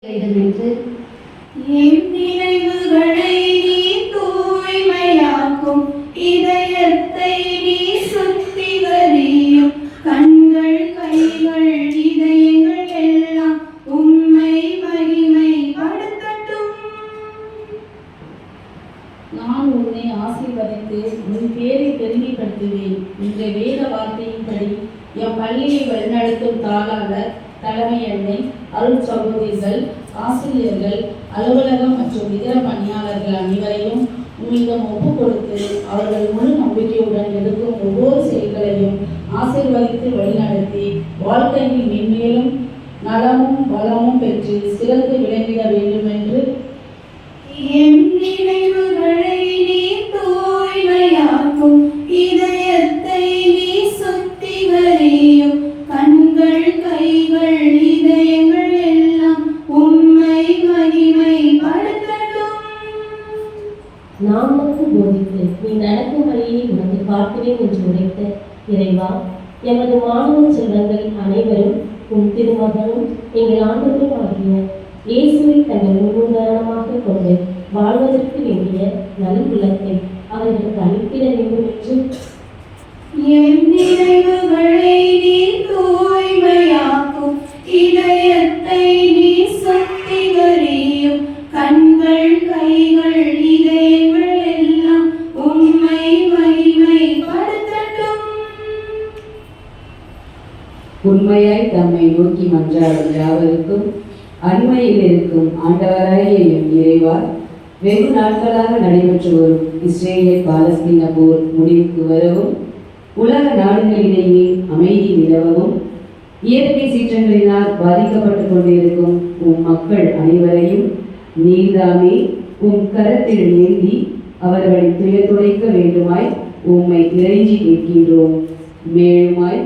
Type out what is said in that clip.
என்று என் நினைவுகளை நீ தூய்மையாக்கும், இதயத்தை நீ சுத்திகரியும், கண்கள் கைகள் இதயங்கள் எல்லாம் உம்மை மகிமைப்படுத்தட்டும். நான் உன்னை ஆசீர்வதித்து உன் பேரை பெருமைப்படுத்துவேன். இன்றைய வேத வார்த்தையின்படி என் பள்ளியை வழிநடத்தும் தாளாளர், தலைமை அன்னை, அருள் சகோதரிகள், ஆசிரியர்கள், அலுவலகம் மற்றும் இதர பணியாளர்கள் அனைவரையும் உம்மிடம் ஒப்புக் கொடுத்து அவர்கள் முழு நம்பிக்கையுடன் எடுக்கும் ஒவ்வொரு செயல்களையும் ஆசீர்வதித்து வழிநடத்தி வாழ்க்கையில் மென்மேலும் நலமும் வளமும் பெற்று சிறந்து விளங்கிட வேண்டும் என்று என் நினைவுகளை நீ தூய்மையாக்கும், இதயத்தை நீ சுத்திகரியும், கண்கள் கைகள் இதயங்கள் எல்லாம் உம்மை மகிமைப்படுத்தட்டும். நான் உனக்கு போதித்து நீ நடக்கும் வழியை உனக்கு காட்டுவேன் என்று உரைத்த இறைவா, எமது மாணவ செல்வங்கள் அனைவரும் உன் திருமகனும் எங்கள் ஆண்டவரும் ஆகிய இயேசுவை தங்கள் முன்னுதாரணமாக கொண்டு வாழ்வதற்கு வேண்டிய நல்குலத்தை அவர்களுக்கு அளித்திட வேண்டும் என்று என் நினைவுகளை நீ தூய்மையாக்கும், இதயத்தை நீ சுத்திகரியும், கண்கள் கைகள் இதயங்கள் எல்லாம் உம்மை மகிமைப்படுத்தட்டும். உண்மையாய் தம்மை நோக்கி மன்றாடும் யாவருக்கும் அண்மையில் இருக்கும் ஆண்டவராகிய எம் இறைவா, வெகு நாட்களாக நடைபெற்று வரும் இஸ்ரேல் பாலஸ்தீன போர் முடிவுக்கு வரவும், உலக நாடுகளிடையே அமைதி நிலவவும், இயற்கை சீற்றங்களினால் பாதிக்கப்பட்டு கொண்டிருக்கும் உம் மக்கள் அனைவரையும் நீர்தாமே உம் கரத்தில் ஏந்தி அவர்களின் துயர் துடைக்க வேண்டுமாய் உம்மை இறைஞ்சி கேட்கின்றோம். மேலுமாய்